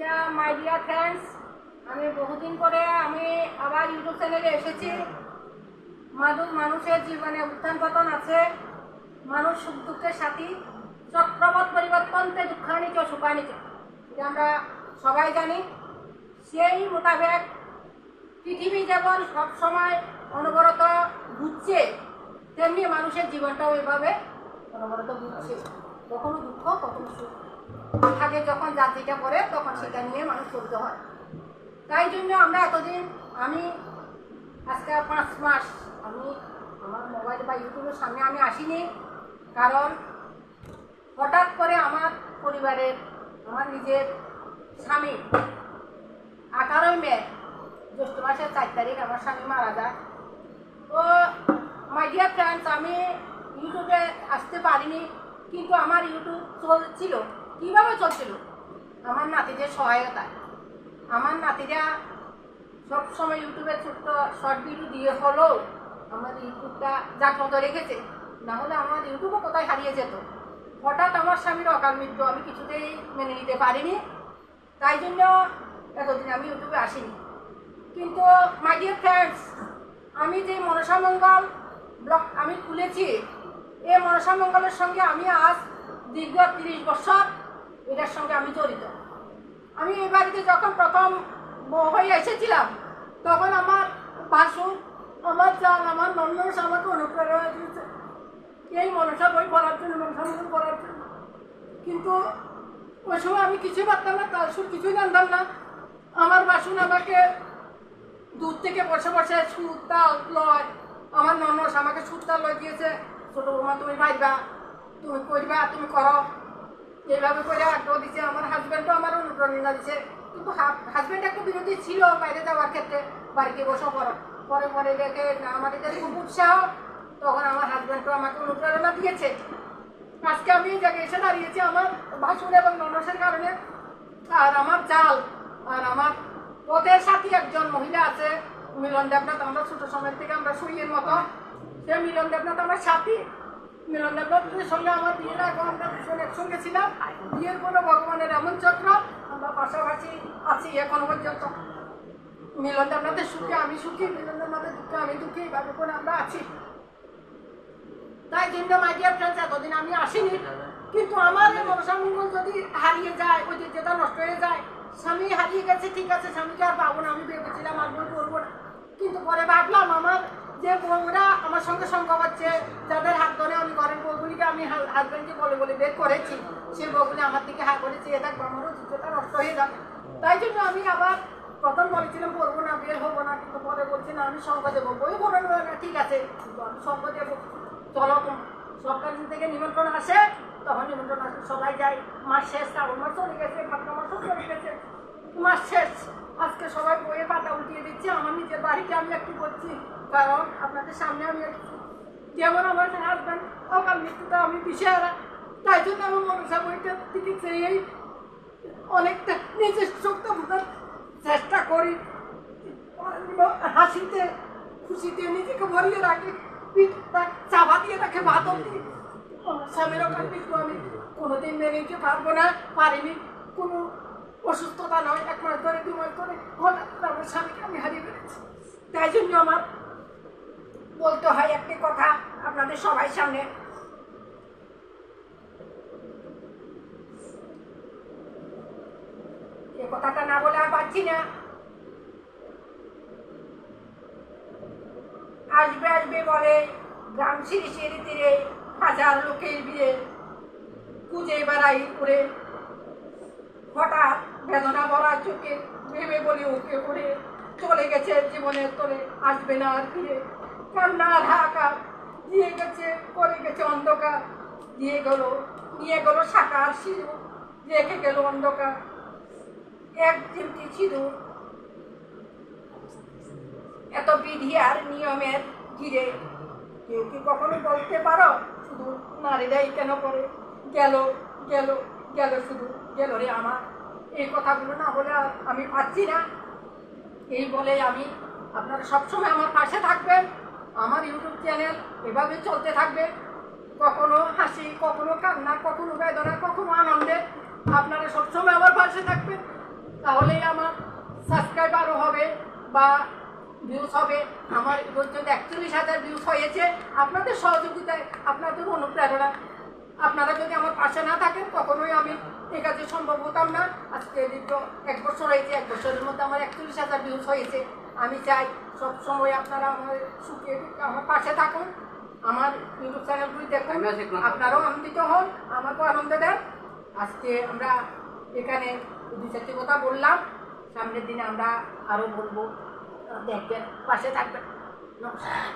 আচ্ছা my dear friends, আমি বহুদিন পরে আমি আবার ইউটিউব চ্যানেলে এসেছি। মানুষের জীবনে উত্থান পতন আছে, মানুষ সুখ দুঃখের সাথী, চক্রবৎ পরিবর্তনতে দুঃখানিচ সুখানিচ, এটা আমরা সবাই জানি। সেই মোতাবেক পৃথিবী যেমন সবসময় অনবরত ঘুরছে, তেমনি মানুষের জীবনটাও এভাবে অনবরত ঘুরছে, কখনো দুঃখ কখনো সুখ থাকে। যখন যার যেটা করে তখন সেটা নিয়ে মানুষ চলতে হয়। তাই জন্য আমরা এতদিন, আমি আজকে 5 মাস আমি আমার মোবাইল বা ইউটিউবের সামনে আমি আসিনি, কারণ হঠাৎ করে আমার পরিবারের, আমার নিজের স্বামী 18 মে জ্যৈষ্ঠ মাসের 4 তারিখ আমার স্বামী মারা যায়। তো মাই ডিয়ার ফ্রেন্ডস, আমি ইউটিউবে আসতে পারিনি, কিন্তু আমার ইউটিউব চলছিল। কীভাবে চলছিল? আমার নাতিদের সহায়তায়। আমার নাতিরা সবসময় ইউটিউবে ছোট্ট শর্ট ভিডিও দিয়ে হলেও আমার ইউটিউবটা জাগ্রত রেখেছে, না হলে আমার ইউটিউবও কোথায় হারিয়ে যেত। হঠাৎ আমার স্বামীর অকাল মৃত্যু আমি কিছুতেই মেনে নিতে পারিনি, তাই জন্য এতদিন আমি ইউটিউবে আসিনি। কিন্তু মাই ডিয়ার ফ্রেন্ডস, আমি যে মনসামঙ্গল ব্লগ আমি খুলেছি, এই মনসামঙ্গলের সঙ্গে আমি আজ দীর্ঘ 30 বছর এটার সঙ্গে আমি জড়িত। আমি এই বাড়িতে যখন প্রথম বউ হয়ে এসেছিলাম, তখন আমার ভাসুর, আমার জান, আমার নন্নস আমাকে অনুপ্রেরণা দিয়েছে এই মনসা বই পড়ার জন্য, মনসামঙ্গল পড়ার জন্য। কিন্তু ওই সময় আমি কিছুই পারতাম না, তার সুর কিছুই জানতাম না। আমার বাসুন আমাকে দূর থেকে বসে বসে সুর তাল লয়, আমার নন্নস আমাকে সুর তাল লয় দিয়েছে, ছোট বৌমা তুমি ভাইবা, তুমি করবা, তুমি করো, এইভাবে করে আগ্রহ দিচ্ছে। আমার হাজব্যান্ডও আমার অনুপ্রেরণা দিচ্ছে, কিন্তু হাজব্যান্ড একটু বিরোধী ছিল বাইরে যাওয়ার ক্ষেত্রে, বাড়িতে বসে পড়ো। পরে পরে দেখে আমাদের যদি খুব উৎসাহ, তখন আমার হাজব্যান্ডও আমাকে অনুপ্রেরণা দিয়েছে। আজকে আমি এই জায়গায় এসে দাঁড়িয়েছি আমার ভাসুর এবং ননসের কারণে। আর আমার জাল, আর আমার পথের সাথী একজন মহিলা আছে, মিলন দেবনাথ। আমরা ছোট সময় থেকে আমরা সইয়ের মতো, সে মিলন দেবনাথ আমার সাথী। মিলন দেবনাথের সঙ্গে আমার বিয়ের আগে আমরা দুজন একসঙ্গে ছিলাম। বিয়ের কোনো ভগবানের এমন চক্র, আমরা পাশাপাশি আছি এখনো পর্যন্ত। মিলন দেবনাথের সুখে আমি সুখী, মিলন দেবনাথের দুঃখে আমি দুঃখী, এইভাবে করে আমরা আছি। তাই জন্য মাই ডিয়ার ফ্রেন্ডস, এতদিন আমি আসিনি। কিন্তু আমার এই মনসামঙ্গল যদি হারিয়ে যায়, ওই যেটা নষ্ট হয়ে যায়, স্বামী হারিয়ে গেছে ঠিক আছে, স্বামীকে আর পাবো না, আমি ভেবেছিলাম আর বই করবো না। কিন্তু পরে ভাবলাম আমার যে বউরা আমার সঙ্গে সঙ্গ হচ্ছে, যাদের হাত ধরে আমি ঘরের বউগুলিকে আমি হাজব্যান্ডকে বলে বলে বের করেছি, সেই বউগুলি আমার দিকে হাত করে চেয়ে থাকবো, আমারও চিত্রটা নষ্ট হয়ে যাবে। তাই জন্য আমি আবার প্রথম বলেছিলাম করবো না, বের হবো না, কিন্তু পরে বলছি না, আমি সঙ্গ দেবো। বই বলে না, ঠিক আছে, কিন্তু আমি সঙ্গ দেবো। চলো, সরকার থেকে নিমন্ত্রণ আসে, তখন নিমন্ত্রণ আসে, সবাই যাই। মাস শেষ, শ্রাবণ মাস চলে গেছে, ভাদ্র মাসও চলে গেছে, মাস শেষ। আজকে সবাই বইয়ের পাতা উল্টিয়ে দিচ্ছে, আমার নিজের বাড়িতে আমি একটু করছি, কারণ আপনাদের সামনে আমি যেমন আমার হাজব্যান্ড অকাল মৃত্যুটা আমি দিশেহারা। তাই জন্য আমার মনসা বইটার দিকে চেয়েই অনেকটা নিজের চোখটা বোঝার চেষ্টা করি, হাসিতে খুশিতে নিজেকে ভরিয়ে রাখি, চাপা দিয়ে রাখে ভাতও দিই। স্বামীর অকাল মৃত্যু আমি কোনোদিন মেনে নিতে পারবো না, পারিনি। কোনো অসুস্থতা নয়, 1 মাস ধরে 2 মাস ধরে হঠাৎ আমার স্বামীকে আমি হারিয়ে ফেলেছি। তাই জন্য আমার বলতে হয় একটি কথা আপনাদের সবাই সামনে। এই কথাটা না বলে আর পারছি না। আসবে আসবে বলে গ্রাম শিরিষের তীরে, হাজার লোকের ভিড়ে খুঁজে বেড়াই উড়ে, হঠাৎ বেদনা ভরা চোখে ভেবে বলি ওকে করে, চলে গেছে জীবনের তোলে, আসবে না আর ফিরে। কান্নার হাহাকার দিয়ে গেছে, করে গেছে অন্ধকার, নিয়ে গেল সাকার সিঁদুর, রেখে গেল অন্ধকার এক চিমটি সিঁদুর। এত বিধি আর নিয়মের ঘিরে, কেউ কি কখনো বলতে পারো শুধু নারীরাই কেন করে? গেল গেল গেল, শুধু গেল রে আমার। এই কথাগুলো না বলে আর আমি পাচ্ছি না। এই বলে আমি, আপনারা সবসময় আমার পাশে থাকবেন। আমার ইউটিউব চ্যানেল এভাবে চলতে থাকবে, কখনো হাসি, কখনো কান্না, কখনো বেদনা, কখনো আনন্দে। আপনারা সবসময় আমার পাশে থাকবেন। তাহলেই আমার সাবস্ক্রাইবারও হবে বা ভিউজ হবে। আমার পর্যন্ত 41,000 ভিউজ হয়েছে আপনাদের সহযোগিতায়, আপনাদের অনুপ্রেরণা। আপনারা যদি আমার পাশে না থাকেন কখনোই আমি এই কাজে সম্ভব হতাম না। আজকে দীর্ঘ 1 বছর হয়েছে, 1 বছরের মধ্যে আমার 41,000 ভিউজ হয়েছে। আমি চাই সব সময় আপনারা আমার সুখে আমার পাশে থাকুন, আমার ইউটিউব চ্যানেলগুলি দেখুন, আপনারাও আনন্দিত হন, আমাকেও আনন্দ দেন। আজকে আমরা এখানে 2-4টি কথা বললাম, সামনের দিনে আমরা আরও বলবো। দেখবেন, পাশে থাকবেন। নমস্কার।